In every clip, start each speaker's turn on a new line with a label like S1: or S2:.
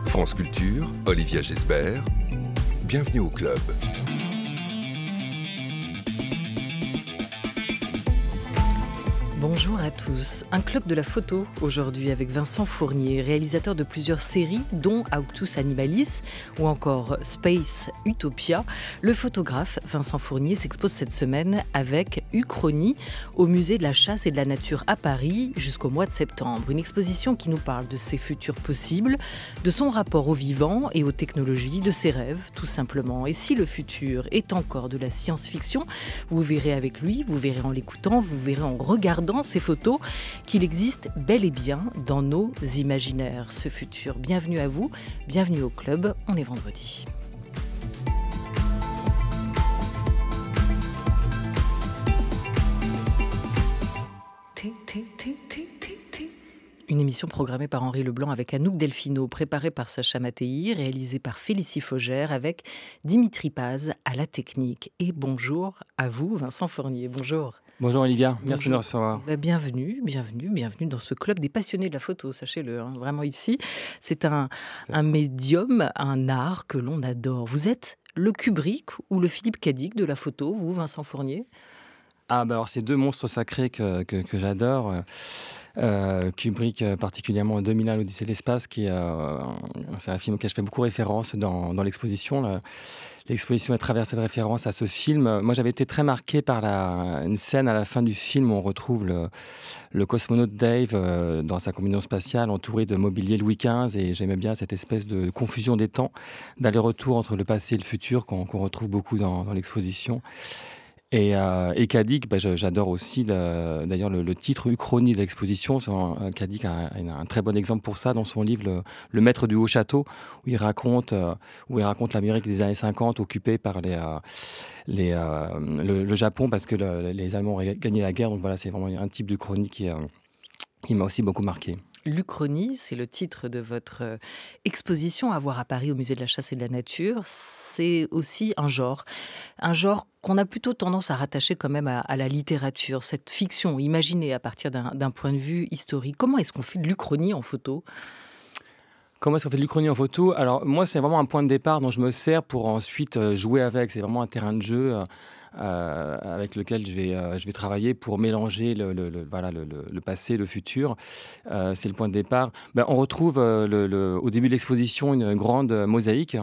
S1: France Culture, Olivia Gesbert, bienvenue au club.
S2: Bonjour à tous. Un club de la photo aujourd'hui avec Vincent Fournier, réalisateur de plusieurs séries dont Auctus Animalis ou encore Space Utopia. Le photographe Vincent Fournier s'expose cette semaine avec Uchronie au musée de la chasse et de la nature à Paris jusqu'au mois de septembre. Une exposition qui nous parle de ses futurs possibles, de son rapport au vivant et aux technologies, de ses rêves tout simplement. Et si le futur est encore de la science-fiction, vous verrez avec lui, vous verrez en l'écoutant, vous verrez en regardant ces photos qu'il existe bel et bien dans nos imaginaires. Ce futur, bienvenue à vous, bienvenue au club, on est vendredi. Une émission programmée par Henri Leblanc avec Anouk Delfino, préparée par Sacha Mattei, réalisée par Félicie Faugère avec Dimitri Paz à la technique. Et bonjour à vous, Vincent Fournier. Bonjour.
S3: Bonjour Olivia, merci de nous recevoir.
S2: Bienvenue dans ce club des passionnés de la photo, sachez-le. Vraiment ici, c'est un médium, un art que l'on adore. Vous êtes le Kubrick ou le Philippe K. Dick de la photo, vous, Vincent Fournier ?
S3: Alors c'est deux monstres sacrés que j'adore. Kubrick, particulièrement 2001, l'Odyssée de l'espace, c'est un film auquel je fais beaucoup référence dans l'exposition. Là. L'exposition est traversée de références à ce film. Moi, j'avais été très marqué par une scène à la fin du film où on retrouve le cosmonaute Dave dans sa combinaison spatiale entouré de mobilier Louis XV, et j'aimais bien cette espèce de confusion des temps, d'aller-retour entre le passé et le futur qu'on retrouve beaucoup dans l'exposition. Et K. Dick, j'adore aussi d'ailleurs le titre Uchronie de l'exposition. K. Dick a un très bon exemple pour ça dans son livre Le Maître du Haut Château, où il raconte l'Amérique des années 50 occupée par le Japon parce que les Allemands auraient gagné la guerre. Donc voilà, c'est vraiment un type d'Uchronie qui m'a aussi beaucoup marqué.
S2: L'Uchronie, c'est le titre de votre exposition à voir à Paris au musée de la chasse et de la nature. C'est aussi un genre qu'on a plutôt tendance à rattacher quand même à la littérature, cette fiction imaginée à partir d'un point de vue historique. Comment est-ce qu'on fait de l'Uchronie en photo ?
S3: Comment est-ce qu'on fait de l'Uchronie en photo ? Alors moi, c'est vraiment un point de départ dont je me sers pour ensuite jouer avec. C'est vraiment un terrain de jeu avec lequel je vais travailler pour mélanger le passé, le futur. C'est le point de départ. On retrouve au début de l'exposition une grande mosaïque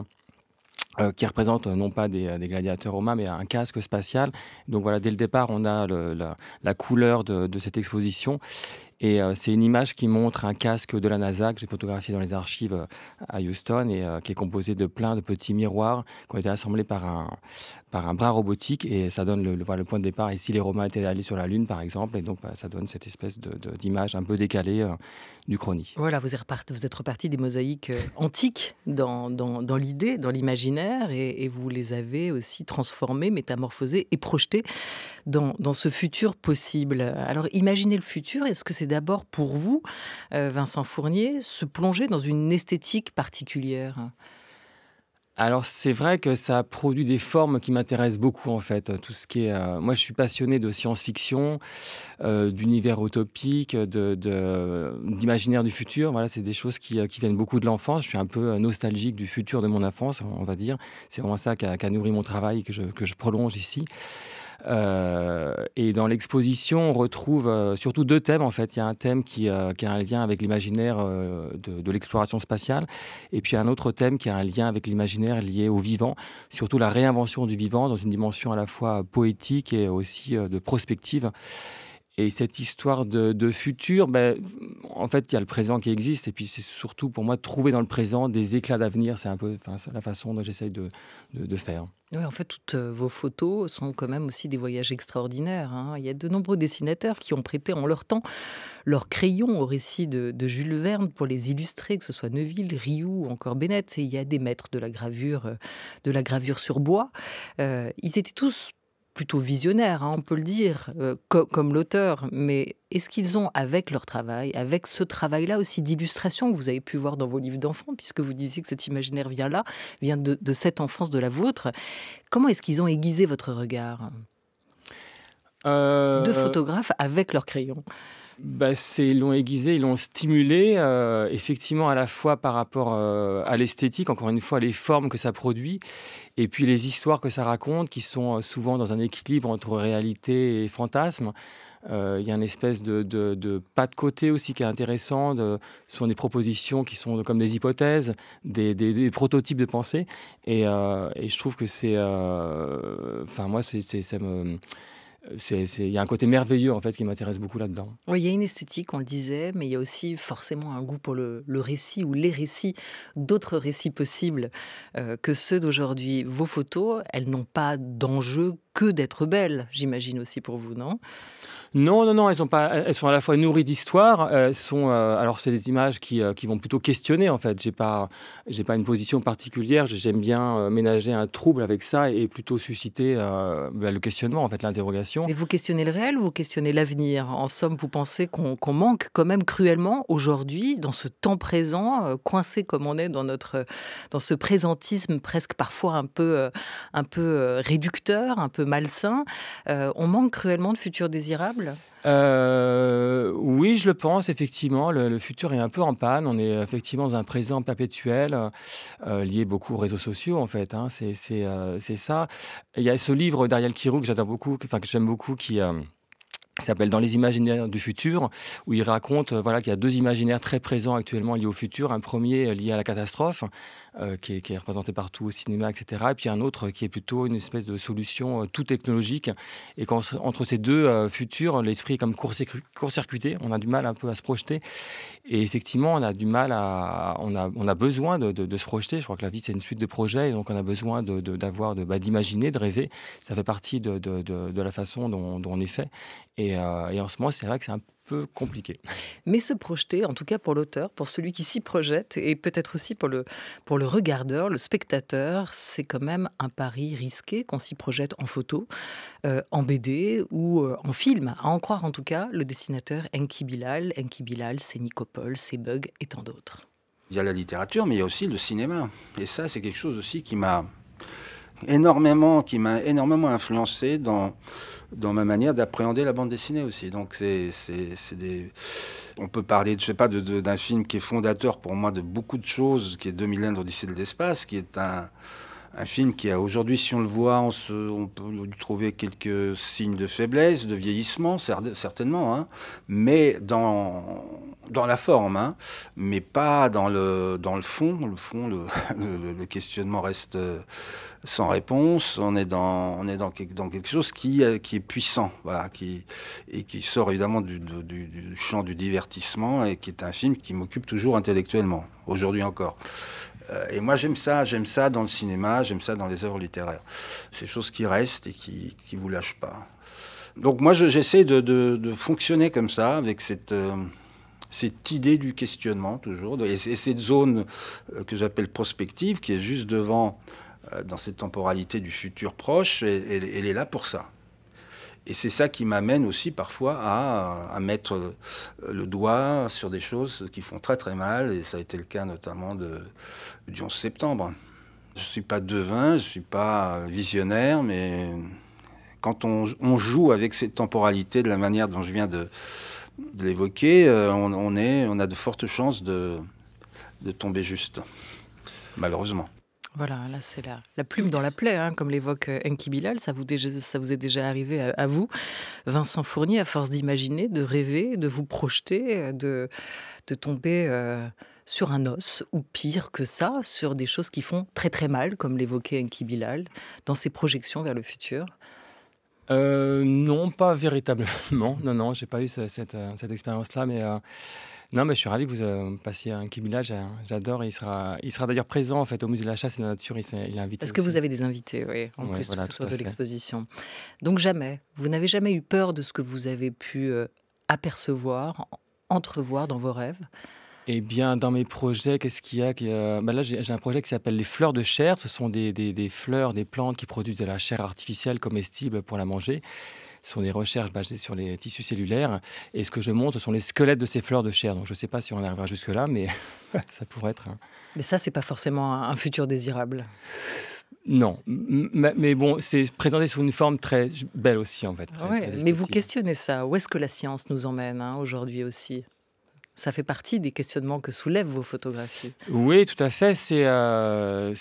S3: qui représente non pas des gladiateurs romains, mais un casque spatial. Donc voilà, dès le départ, on a la couleur de cette exposition. Et c'est une image qui montre un casque de la NASA que j'ai photographié dans les archives à Houston et qui est composé de plein de petits miroirs qui ont été assemblés par un bras robotique, et ça donne le point de départ. Ici, les Romains étaient allés sur la Lune, par exemple, et donc ça donne cette espèce d'image un peu décalée d'Uchronie.
S2: Voilà, vous êtes reparti des mosaïques antiques dans l'idée, dans l'imaginaire, et vous les avez aussi transformées, métamorphosées et projetées dans ce futur possible. Alors, imaginez le futur, est-ce que c'est d'abord pour vous, Vincent Fournier, se plonger dans une esthétique particulière ?
S3: Alors c'est vrai que ça produit des formes qui m'intéressent beaucoup en fait. Tout ce qui est, moi je suis passionné de science-fiction, d'univers utopique, d'imaginaire du futur. Voilà, c'est des choses qui viennent beaucoup de l'enfance. Je suis un peu nostalgique du futur de mon enfance, on va dire. C'est vraiment ça qui a nourri mon travail et que je prolonge ici. Et dans l'exposition, on retrouve surtout deux thèmes en fait. Il y a un thème qui a un lien avec l'imaginaire de l'exploration spatiale, et puis un autre thème qui a un lien avec l'imaginaire lié au vivant, surtout la réinvention du vivant dans une dimension à la fois poétique et aussi de prospective. Et cette histoire de futur, en fait, il y a le présent qui existe, et puis c'est surtout pour moi de trouver dans le présent des éclats d'avenir. C'est un peu la façon dont j'essaye de faire.
S2: Oui, en fait, toutes vos photos sont quand même aussi des voyages extraordinaires. Il y a de nombreux dessinateurs qui ont prêté en leur temps leur crayon au récit de Jules Verne pour les illustrer, que ce soit Neuville, Rioux ou encore Bennett. Et il y a des maîtres de la gravure sur bois. Ils étaient tous plutôt visionnaires, on peut le dire, comme l'auteur. Mais est-ce qu'ils ont, avec leur travail, avec ce travail-là aussi d'illustration que vous avez pu voir dans vos livres d'enfants, puisque vous disiez que cet imaginaire vient de cette enfance de la vôtre, comment est-ce qu'ils ont aiguisé votre regard ? de photographes avec leur crayon?
S3: Bah, ils l'ont aiguisé, ils l'ont stimulé, effectivement, à la fois par rapport à l'esthétique, encore une fois, les formes que ça produit, et puis les histoires que ça raconte, qui sont souvent dans un équilibre entre réalité et fantasme. Il y a une espèce de pas de côté aussi qui est intéressant. Ce sont des propositions qui sont comme des hypothèses, des prototypes de pensée. Et je trouve que enfin, moi, il y a un côté merveilleux en fait qui m'intéresse beaucoup là-dedans.
S2: Oui, il y a une esthétique, on le disait, mais il y a aussi forcément un goût pour le récit ou les récits, d'autres récits possibles que ceux d'aujourd'hui. Vos photos, elles n'ont pas d'enjeu que d'être belles, j'imagine aussi pour vous, non?
S3: Non, non, non, elles sont à la fois nourries d'histoire. Alors c'est des images qui vont plutôt questionner en fait. J'ai pas une position particulière. J'aime bien ménager un trouble avec ça et plutôt susciter le questionnement en fait, l'interrogation.
S2: Mais vous questionnez le réel ou vous questionnez l'avenir? En somme, vous pensez qu'on manque quand même cruellement aujourd'hui, dans ce temps présent, coincé comme on est dans ce présentisme presque parfois un peu réducteur, un peu malsain. On manque cruellement de futurs désirables?
S3: Oui, je le pense, effectivement. Le futur est un peu en panne. On est effectivement dans un présent perpétuel, lié beaucoup aux réseaux sociaux, en fait. Hein. C'est ça. Il y a ce livre d'Ariel Kirou que j'adore beaucoup, que j'aime beaucoup, qui s'appelle Dans les imaginaires du futur, où il raconte voilà, qu'il y a deux imaginaires très présents actuellement liés au futur. Un premier lié à la catastrophe, qui est représenté partout au cinéma, etc. Et puis un autre qui est plutôt une espèce de solution tout technologique. Et entre ces deux futurs, l'esprit est comme court-circuité. On a du mal un peu à se projeter. Et effectivement, on a du mal on a besoin de se projeter. Je crois que la vie, c'est une suite de projets. Et donc, on a besoin d'imaginer, de rêver. Ça fait partie de la façon dont on est fait. Et en ce moment, c'est vrai que c'est un peu compliqué.
S2: Mais se projeter, en tout cas pour l'auteur, pour celui qui s'y projette, et peut-être aussi pour le regardeur, le spectateur, c'est quand même un pari risqué qu'on s'y projette en photo, en BD ou en film. À en croire en tout cas le dessinateur Enki Bilal. Enki Bilal, c'est Nicopole, c'est Bug et tant d'autres.
S4: Il y a la littérature, mais il y a aussi le cinéma. Et ça, c'est quelque chose aussi qui m'a énormément influencé dans ma manière d'appréhender la bande dessinée aussi. Donc on peut parler, je sais pas, d'un film qui est fondateur pour moi de beaucoup de choses, qui est 2001 d'Odyssée de l'espace, qui est un film qui a aujourd'hui, si on le voit, on peut lui trouver quelques signes de faiblesse, de vieillissement, certainement, hein, mais dans la forme, hein, mais pas dans le fond. Le fond, le questionnement reste sans réponse. On est dans quelque chose qui est puissant, voilà, et qui sort évidemment du champ du divertissement, et qui est un film qui m'occupe toujours intellectuellement, aujourd'hui encore. Et moi, j'aime ça dans le cinéma, j'aime ça dans les œuvres littéraires. C'est des choses qui restent et qui vous lâchent pas. Donc moi, j'essaie de fonctionner comme ça, avec cette idée du questionnement, toujours, et cette zone que j'appelle prospective, qui est juste devant, dans cette temporalité du futur proche, elle est là pour ça. Et c'est ça qui m'amène aussi parfois à mettre le doigt sur des choses qui font très très mal, et ça a été le cas notamment du 11 septembre. Je ne suis pas devin, je ne suis pas visionnaire, mais quand on joue avec cette temporalité de la manière dont je viens de l'évoquer, on a de fortes chances de tomber juste, malheureusement.
S2: Voilà, là c'est la plume dans la plaie, hein, comme l'évoque Enki Bilal. Ça vous est déjà arrivé à vous, Vincent Fournier, à force d'imaginer, de rêver, de vous projeter, de tomber sur un os, ou pire que ça, sur des choses qui font très très mal, comme l'évoquait Enki Bilal, dans ses projections vers le futur?
S3: Non, pas véritablement. Non, j'ai pas eu cette expérience-là, mais non, mais je suis ravi que vous passiez un Enki Bilal. J'adore. Il sera d'ailleurs présent en fait au musée de la chasse et de la nature. Il est invité.
S2: Parce que
S3: aussi.
S2: vous avez des invités, oui, en plus
S3: voilà,
S2: tout autour de l'exposition. Donc vous n'avez jamais eu peur de ce que vous avez pu apercevoir, entrevoir dans vos rêves?
S3: Eh bien, dans mes projets, qu'est-ce qu'il y a là, j'ai un projet qui s'appelle les fleurs de chair. Ce sont des fleurs, des plantes qui produisent de la chair artificielle comestible pour la manger. Ce sont des recherches basées sur les tissus cellulaires. Et ce que je montre, ce sont les squelettes de ces fleurs de chair. Donc, je ne sais pas si on arrivera jusque-là, mais ça pourrait être...
S2: Mais ça, c'est pas forcément un futur désirable.
S3: Non, mais bon, c'est présenté sous une forme très belle aussi, en fait.
S2: Mais vous questionnez ça. Où est-ce que la science nous emmène aujourd'hui aussi? Ça fait partie des questionnements que soulèvent vos photographies.
S3: Oui, tout à fait. C'est un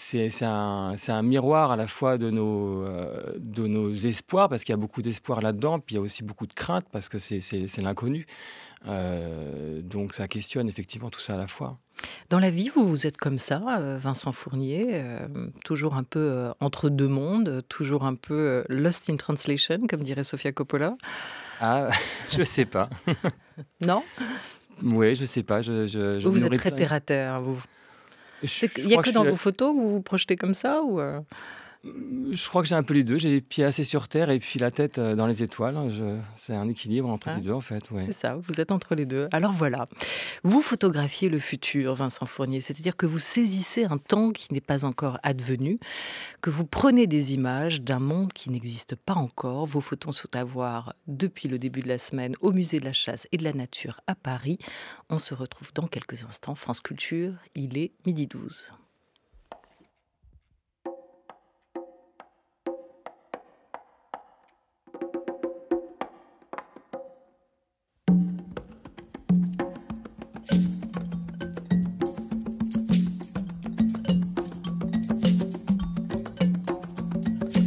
S3: miroir à la fois de nos espoirs, parce qu'il y a beaucoup d'espoir là-dedans, puis il y a aussi beaucoup de crainte, parce que c'est l'inconnu. Donc ça questionne effectivement tout ça à la fois.
S2: Dans la vie, vous êtes comme ça, Vincent Fournier, toujours un peu entre deux mondes, toujours un peu lost in translation, comme dirait Sofia Coppola.
S3: Ah, je sais pas.
S2: Non?
S3: Oui, je sais pas.
S2: Vous êtes très terre-à-terre, vous. Il n'y a que dans vos photos que vous vous projetez comme ça ou
S3: Je crois que j'ai un peu les deux. J'ai les pieds assez sur terre et puis la tête dans les étoiles. C'est un équilibre entre les deux, en fait. Ouais.
S2: C'est ça, vous êtes entre les deux. Alors voilà, vous photographiez le futur, Vincent Fournier. C'est-à-dire que vous saisissez un temps qui n'est pas encore advenu, que vous prenez des images d'un monde qui n'existe pas encore. Vos photos sont à voir depuis le début de la semaine au Musée de la Chasse et de la Nature à Paris. On se retrouve dans quelques instants. France Culture, il est 12h12.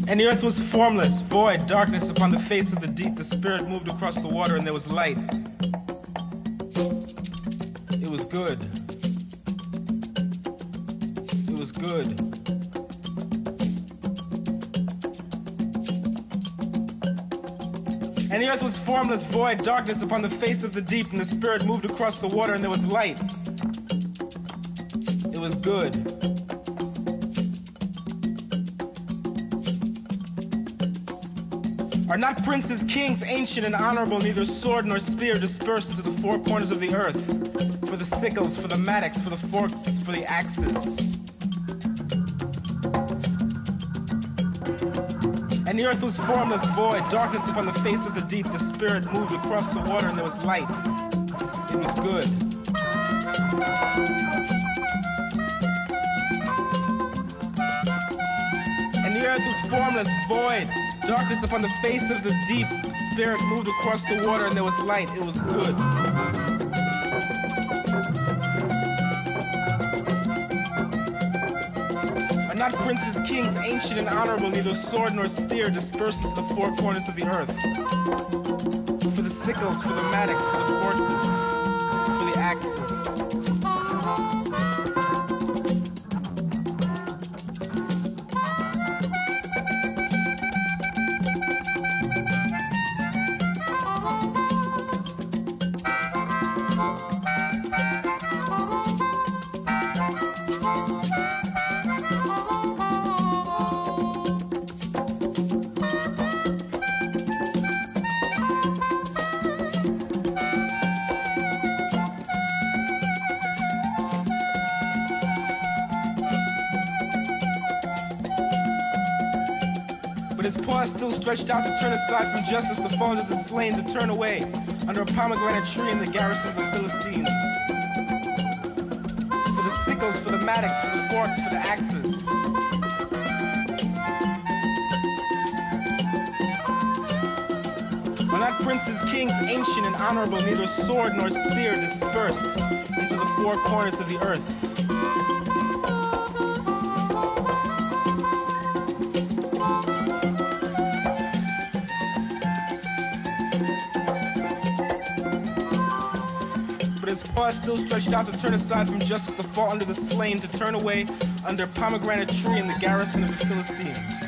S5: And the earth was formless, void, darkness upon the face of the deep. The Spirit moved across the water and there was light. It was good. It was good. And the earth was formless, void, darkness upon the face of the deep. And the Spirit moved across the water and there was light. It was good. Are not princes, kings, ancient and honorable, neither sword nor spear dispersed into the four corners of the earth? For the sickles, for the mattocks, for the forks, for the axes. And the earth was formless, void, darkness upon the face of the deep. The Spirit moved across the water and there was light. It was good. And the earth was formless, void, darkness upon the face of the deep. The Spirit moved across the water and there was light. It was good. Are not princes, kings, ancient and honorable, neither sword nor spear dispersed into the four corners of the earth? For the sickles, for the mattocks, for the forces, for the axes. His paws still stretched out to turn aside from justice, to fall into the slain, to turn away under a pomegranate tree in the garrison of the Philistines. For the sickles, for the mattocks, for the forks, for the axes. Are not princes, kings, ancient and honorable, neither sword nor spear dispersed into the four corners of the earth? His paws still stretched out to turn aside from justice, to fall under the slain, to turn away under a pomegranate tree in the garrison of the Philistines.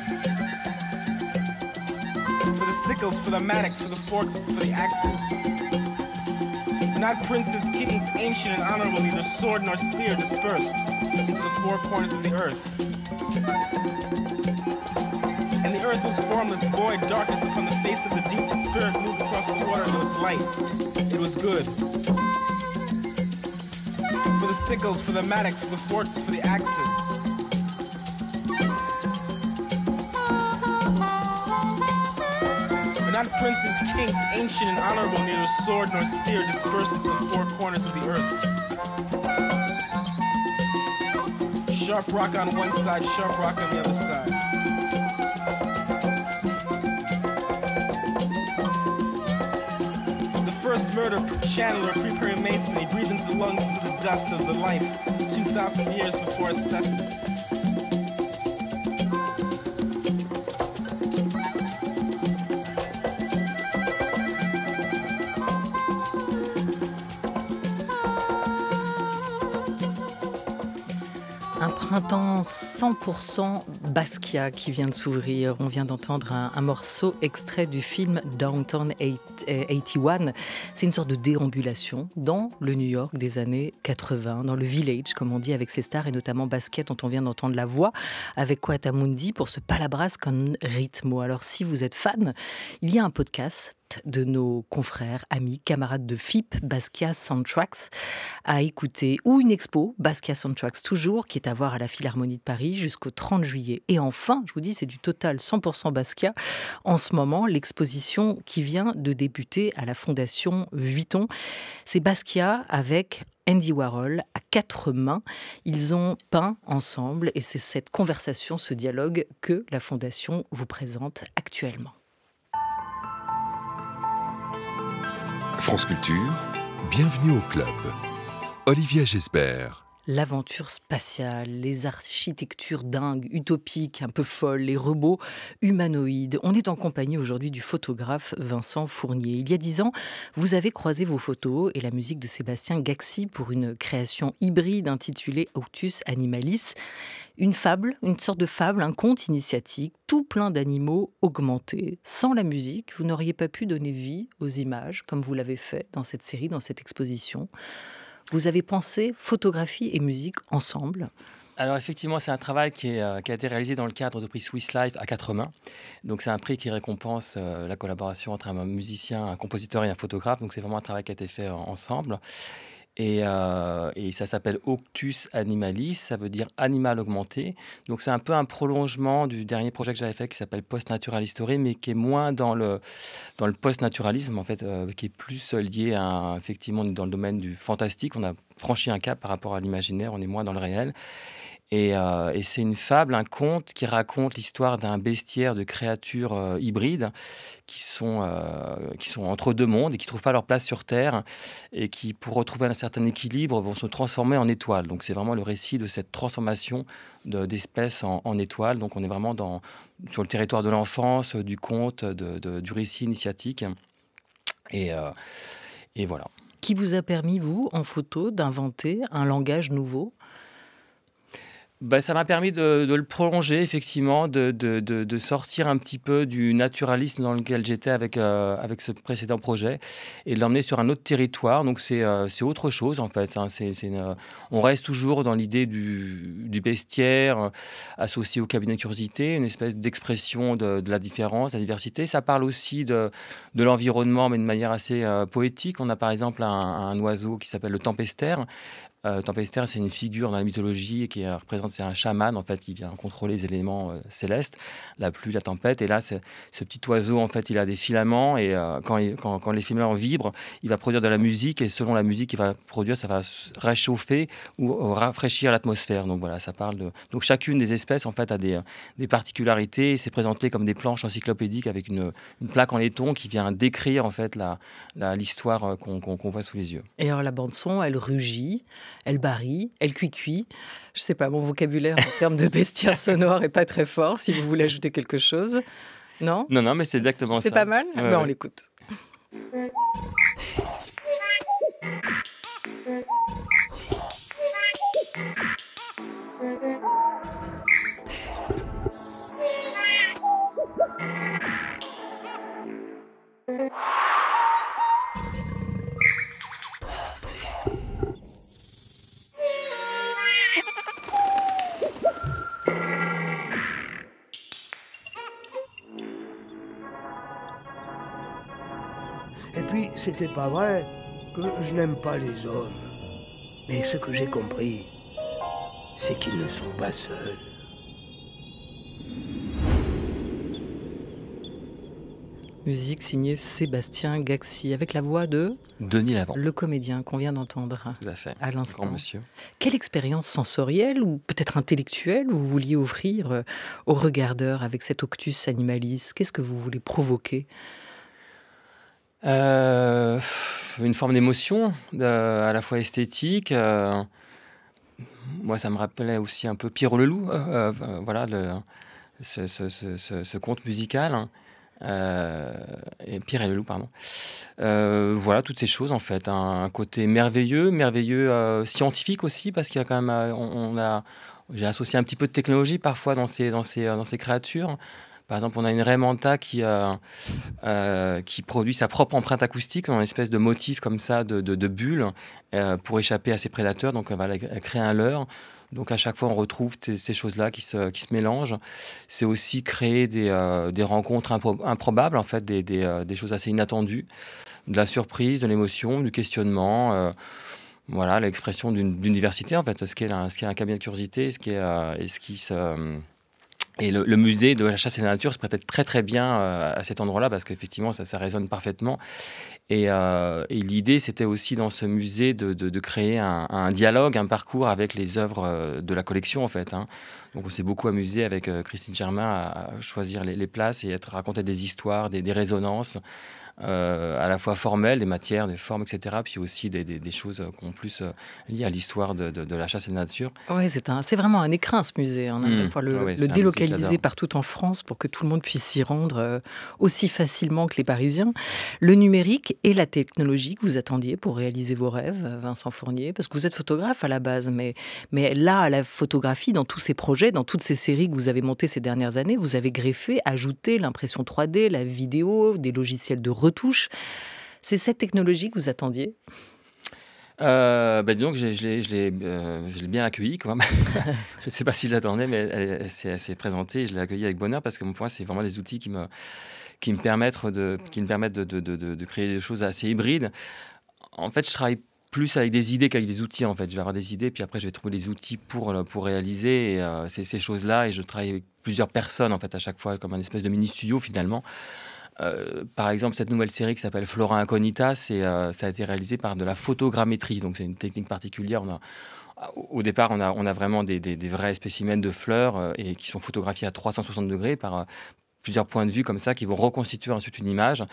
S5: For the sickles, for the mattocks, for the forks, for the axes. And not princes, kings, ancient and honorable, neither sword nor spear dispersed into the four corners of the earth. And the earth was formless, void, darkness upon the face of the deep. The Spirit moved across the water and there was light. It was good. For the sickles, for the mattocks, for the forks, for the axes. But not princes, kings, ancient and honorable, neither sword nor spear dispersed into the four corners of the earth. Sharp rock on one side, sharp rock on the other side. The first murder, Chandler, preparing Mason, he breathed into the lungs, into the dust of the life 2,000 years before asbestos.
S2: Un printemps 100% Basquiat qui vient de s'ouvrir. On vient d'entendre un morceau extrait du film Downtown 81. C'est une sorte de déambulation dans le New York des années 80, dans le village, comme on dit, avec ses stars, et notamment Basquiat, dont on vient d'entendre la voix, avec Quatamundi pour ce Palabras con ritmo. Alors, si vous êtes fan, il y a un podcast de nos confrères, amis, camarades de FIP, Basquiat Soundtracks, à écouter, ou une expo, Basquiat Soundtracks toujours, qui est à voir à la Philharmonie de Paris jusqu'au 30 juillet. Et enfin, je vous dis, c'est du total 100% Basquiat. En ce moment, l'exposition qui vient de débuter à la Fondation Vuitton, c'est Basquiat avec Andy Warhol à 4 mains. Ils ont peint ensemble et c'est cette conversation, ce dialogue que la Fondation vous présente actuellement.
S1: France Culture, bienvenue au club. Olivia Gesbert.
S2: L'aventure spatiale, les architectures dingues, utopiques, un peu folles, les robots humanoïdes. On est en compagnie aujourd'hui du photographe Vincent Fournier. Il y a 10 ans, vous avez croisé vos photos et la musique de Sébastien Gaxi pour une création hybride intitulée Auctus Animalis. Une fable, une sorte de fable, un conte initiatique, tout plein d'animaux augmentés. Sans la musique, vous n'auriez pas pu donner vie aux images, comme vous l'avez fait dans cette série, dans cette exposition. Vous avez pensé photographie et musique ensemble.
S3: Alors effectivement, c'est un travail qui a été réalisé dans le cadre du prix Swiss Life à 4 mains. Donc c'est un prix qui récompense la collaboration entre un musicien, un compositeur et un photographe. Donc c'est vraiment un travail qui a été fait ensemble. Et ça s'appelle Auctus Animalis, ça veut dire animal augmenté. Donc c'est un peu un prolongement du dernier projet que j'avais fait qui s'appelle Post-Natural History, mais qui est moins dans le post-naturalisme, en fait, qui est plus lié à, effectivement, dans le domaine du fantastique. On a franchi un cap par rapport à l'imaginaire, on est moins dans le réel. Et c'est une fable, un conte qui raconte l'histoire d'un bestiaire de créatures hybrides qui sont entre deux mondes et qui ne trouvent pas leur place sur Terre et qui, pour retrouver un certain équilibre, vont se transformer en étoiles. Donc c'est vraiment le récit de cette transformation d'espèces en étoiles. Donc on est vraiment sur le territoire de l'enfance, du conte, du récit initiatique. Et voilà.
S2: Qui vous a permis, vous, en photo, d'inventer un langage nouveau ?
S3: Ça m'a permis de le prolonger, effectivement, de sortir un petit peu du naturalisme dans lequel j'étais avec ce précédent projet et de l'emmener sur un autre territoire. Donc c'est autre chose, en fait. On reste toujours dans l'idée du bestiaire associé au cabinet de curiosité, une espèce d'expression de la différence, de la diversité. Ça parle aussi de l'environnement, mais de manière assez poétique. On a par exemple un oiseau qui s'appelle le tempestaire. Tempestaire, c'est une figure dans la mythologie qui représente, c'est un chaman en fait qui vient contrôler les éléments célestes, la pluie, la tempête. Et là, ce petit oiseau en fait, il a des filaments et quand les filaments vibrent, il va produire de la musique et selon la musique qu'il va produire, ça va réchauffer ou rafraîchir l'atmosphère. Donc voilà, ça parle de. Donc chacune des espèces en fait a des particularités. C'est présenté comme des planches encyclopédiques avec une plaque en laiton qui vient décrire en fait l'histoire qu'on voit sous les yeux.
S2: Et alors la bande son, elle rugit. Elle barille, elle cuit. Je sais pas, mon vocabulaire en termes de bestiaire sonore est pas très fort. Si vous voulez ajouter quelque chose, non ?
S3: Non, mais c'est exactement ça.
S2: C'est pas mal ?
S3: Ouais.
S2: On l'écoute.
S6: Et puis, c'était pas vrai que je n'aime pas les hommes. Mais ce que j'ai compris, c'est qu'ils ne sont pas seuls.
S2: musique signée Sébastien Gaxi, avec la voix de
S3: Denis Lavant.
S2: Le comédien qu'on vient d'entendre
S3: Tout à fait.
S2: à l'instant.
S3: Grand monsieur.
S2: Quelle expérience sensorielle ou peut-être intellectuelle vous vouliez offrir aux regardeurs avec cet Octus Animalis? Qu'est-ce que vous voulez provoquer?
S3: Une forme d'émotion, à la fois esthétique. Moi, ça me rappelait aussi un peu Pierrot le Loup, voilà, ce conte musical. Hein. Et Pierre et le Loup, pardon. Voilà, toutes ces choses, en fait. Un côté merveilleux scientifique aussi, parce qu'il y a quand même... j'ai associé un petit peu de technologie parfois dans ces créatures. Par exemple, on a une raie manta qui produit sa propre empreinte acoustique dans une espèce de motif comme ça, de bulles, pour échapper à ses prédateurs. Donc, elle crée un leurre. Donc, à chaque fois, on retrouve ces choses-là qui se mélangent. C'est aussi créer des rencontres improbables, en fait, des choses assez inattendues, de la surprise, de l'émotion, du questionnement. Voilà, l'expression d'une diversité, en fait, ce qui est un cabinet de curiosité, Et le musée de la chasse et de la nature se prête très très bien à cet endroit-là parce qu'effectivement ça résonne parfaitement. Et l'idée c'était aussi dans ce musée de créer un dialogue, un parcours avec les œuvres de la collection en fait. Hein. Donc on s'est beaucoup amusé avec Christine Germain à choisir les places et à raconter des histoires, des résonances. À la fois formelles, des matières, des formes, etc. Puis aussi des choses qu'on plus liées à l'histoire de la chasse et de la nature.
S2: Oui, c'est vraiment un écrin ce musée. On aimerait pouvoir le délocaliser partout en France pour que tout le monde puisse s'y rendre aussi facilement que les Parisiens. Le numérique et la technologie que vous attendiez pour réaliser vos rêves, Vincent Fournier, parce que vous êtes photographe à la base, mais là, à la photographie, dans tous ces projets, dans toutes ces séries que vous avez montées ces dernières années, vous avez greffé, ajouté l'impression 3D, la vidéo, des logiciels de retouche. C'est cette technologie que vous attendiez?
S3: Disons que je l'ai bien accueillie. Je ne sais pas si je l'attendais, mais elle s'est présentée et je l'ai accueillie avec bonheur parce que pour moi, c'est vraiment des outils qui me permettent de créer des choses assez hybrides. En fait, je travaille plus avec des idées qu'avec des outils. En fait, je vais avoir des idées, puis après, je vais trouver des outils pour réaliser ces choses-là. Et je travaille avec plusieurs personnes, en fait, à chaque fois, comme un espèce de mini-studio, finalement. Par exemple, cette nouvelle série qui s'appelle Flora Incognita, ça a été réalisé par de la photogrammétrie. Donc, c'est une technique particulière. Au départ, on a vraiment des vrais spécimens de fleurs et qui sont photographiés à 360 degrés par plusieurs points de vue comme ça, qui vont reconstituer ensuite une image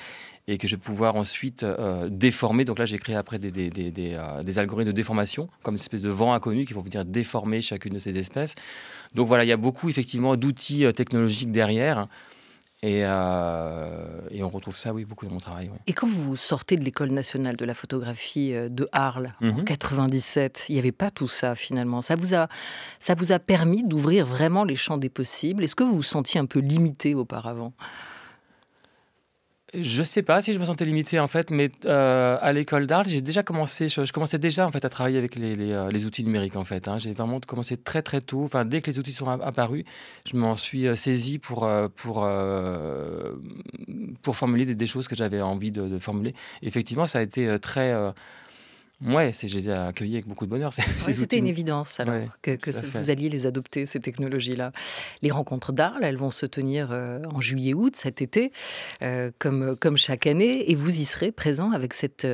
S3: et que je vais pouvoir ensuite déformer. Donc là, j'ai créé après des algorithmes de déformation, comme une espèce de vent inconnu qui vont venir déformer chacune de ces espèces. Donc voilà, il y a beaucoup effectivement d'outils technologiques derrière. Et on retrouve ça, oui, beaucoup dans mon travail. Oui.
S2: Et quand vous sortez de l'École nationale de la photographie de Arles, en 97, il n'y avait pas tout ça finalement. Ça vous a permis d'ouvrir vraiment les champs des possibles. Est-ce que vous vous sentiez un peu limité auparavant ?
S3: Je ne sais pas si je me sentais limité en fait, mais à l'école d'Arles, je commençais déjà en fait à travailler avec les outils numériques en fait. Hein. J'ai vraiment commencé très très tôt. Enfin, dès que les outils sont apparus, je m'en suis saisi pour formuler des choses que j'avais envie de formuler. Et effectivement, ça a été très je les ai accueillis avec beaucoup de bonheur.
S2: C'était une évidence alors que vous alliez les adopter, ces technologies-là. Les rencontres d'Arles, elles vont se tenir en juillet-août cet été, comme chaque année, et vous y serez présent avec cette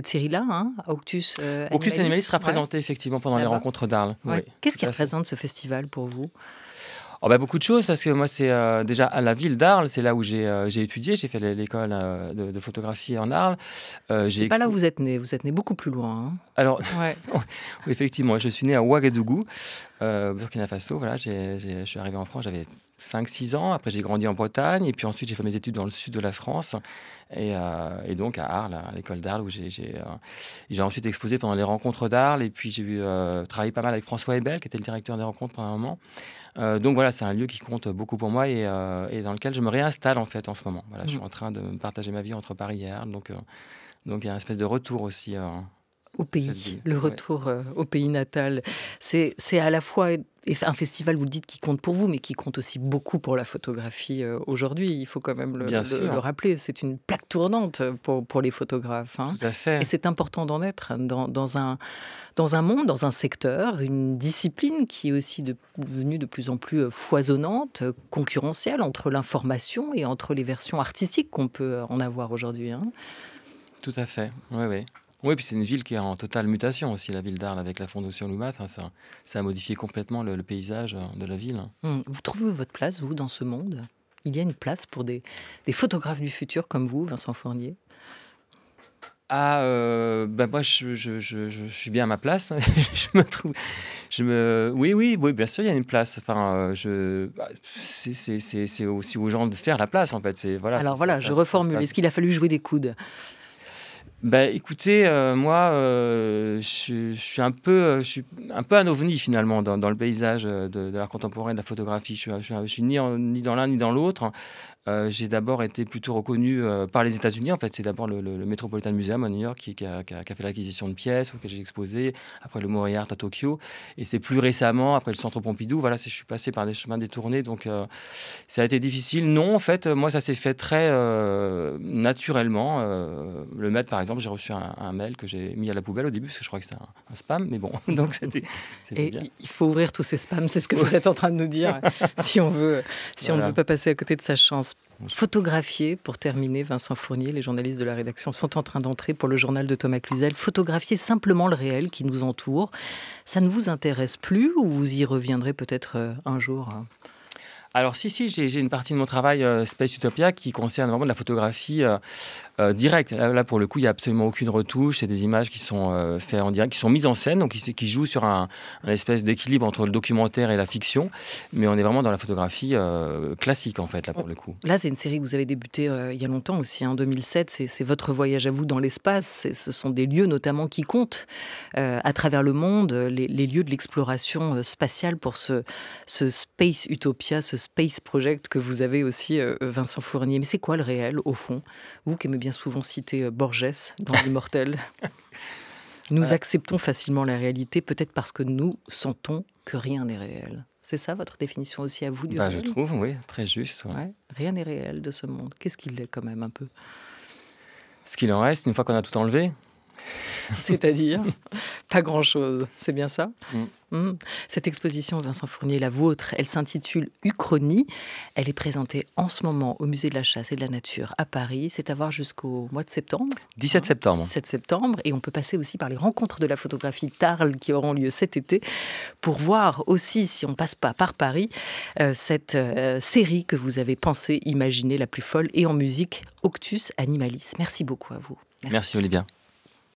S2: série-là, hein, Octus Animalis.
S3: Octus Animalis sera présenté effectivement pendant les rencontres d'Arles.
S2: Ouais. Qu'est-ce qui représente ce festival pour vous ?
S3: Beaucoup de choses, parce que moi, c'est déjà à la ville d'Arles, c'est là où j'ai étudié, j'ai fait l'école de photographie en Arles.
S2: C'est pas là où vous êtes né beaucoup plus loin. Hein.
S3: Alors, oui, effectivement, je suis né à Ouagadougou, Burkina Faso. Voilà, je suis arrivé en France, j'avais 5-6 ans. Après, j'ai grandi en Bretagne, et puis ensuite, j'ai fait mes études dans le sud de la France, et donc à Arles, à l'école d'Arles, où j'ai ensuite exposé pendant les rencontres d'Arles, et puis j'ai travaillé pas mal avec François Ebel, qui était le directeur des rencontres pendant un moment. Donc voilà, c'est un lieu qui compte beaucoup pour moi et dans lequel je me réinstalle en fait en ce moment. Voilà, je suis en train de partager ma vie entre Paris et Arles, donc il y a une espèce de retour aussi
S2: Au pays,
S3: cette ville.
S2: le
S3: Ouais.
S2: retour au pays natal. C'est à la fois un festival, vous le dites, qui compte pour vous, mais qui compte aussi beaucoup pour la photographie aujourd'hui. Il faut quand même
S3: Bien sûr.
S2: le rappeler. C'est une plaque tournante pour les photographes, hein.
S3: Tout à fait.
S2: Et c'est important d'en être dans un monde, dans un secteur, une discipline qui est aussi devenue de plus en plus foisonnante, concurrentielle entre l'information et entre les versions artistiques qu'on peut en avoir aujourd'hui, hein.
S3: Tout à fait. Oui, oui. Oui, puis c'est une ville qui est en totale mutation aussi, la ville d'Arles, avec la Fondation Loumat. Hein, ça a modifié complètement le paysage de la ville.
S2: Vous trouvez votre place, vous, dans ce monde? Il y a une place pour des photographes du futur comme vous, Vincent Fournier?
S3: Ah, moi, je suis bien à ma place. je me trouve. Oui, bien sûr, il y a une place. Enfin, c'est aussi aux gens de faire la place, en fait. Voilà,
S2: Alors
S3: ça-
S2: voilà,
S3: ça-
S2: je
S3: ça se
S2: reformule.
S3: passe.
S2: Est-ce qu'il a fallu jouer des coudes?
S3: Écoutez, moi, je suis un peu un ovni finalement dans le paysage de l'art contemporain et de la photographie. Je suis ni dans l'un ni dans l'autre. J'ai d'abord été plutôt reconnu par les États-Unis. En fait, c'est d'abord le Metropolitan Museum à New York qui a fait l'acquisition de pièces auxquelles j'ai exposé. Après le Mori Art à Tokyo. Et c'est plus récemment, après le Centre Pompidou. Voilà, je suis passé par des chemins détournés. Donc, ça a été difficile. Non, en fait, moi, ça s'est fait très naturellement. Le Met, par exemple, j'ai reçu un mail que j'ai mis à la poubelle au début parce que je crois que c'était un spam. Mais bon, donc c'était
S2: Et
S3: bien.
S2: il faut ouvrir tous ces spams, c'est ce que vous êtes en train de nous dire, si on veut, on ne veut pas passer à côté de sa chance. Photographier, pour terminer, Vincent Fournier, les journalistes de la rédaction sont en train d'entrer pour le journal de Thomas Cluzel. Photographier simplement le réel qui nous entoure, ça ne vous intéresse plus ou vous y reviendrez peut-être un jour?
S3: Alors si, j'ai une partie de mon travail Space Utopia qui concerne vraiment de la photographie directe. Là, pour le coup, il n'y a absolument aucune retouche. C'est des images qui sont faites en direct, qui sont mises en scène, donc qui jouent sur un espèce d'équilibre entre le documentaire et la fiction. Mais on est vraiment dans la photographie classique, en fait, là, pour le coup.
S2: Là, c'est une série que vous avez débutée il y a longtemps aussi, en 2007. C'est votre voyage à vous dans l'espace. Ce sont des lieux notamment qui comptent à travers le monde, les lieux de l'exploration spatiale pour ce Space Utopia, ce Space Project que vous avez aussi, Vincent Fournier. Mais c'est quoi le réel, au fond? Vous qui aimez bien souvent citer Borges dans L'Immortel. Nous acceptons facilement la réalité, peut-être parce que nous sentons que rien n'est réel. C'est ça votre définition aussi à vous du réel?
S3: Je trouve, oui, très juste. Ouais.
S2: Ouais, rien n'est réel de ce monde. Qu'est-ce qu'il est quand même un peu?
S3: Ce qu'il en reste, une fois qu'on a tout enlevé.
S2: C'est-à-dire pas grand-chose, c'est bien ça? Cette exposition, Vincent Fournier, la vôtre, elle s'intitule Uchronie. Elle est présentée en ce moment au Musée de la Chasse et de la Nature à Paris. C'est à voir jusqu'au mois de septembre.
S3: 17 septembre.
S2: 17 septembre. Et on peut passer aussi par les rencontres de la photographie d'Arles qui auront lieu cet été pour voir aussi, si on ne passe pas par Paris, cette série que vous avez pensée, imaginée, la plus folle, et en musique, Octus Animalis. Merci beaucoup à vous.
S3: Merci Olivia.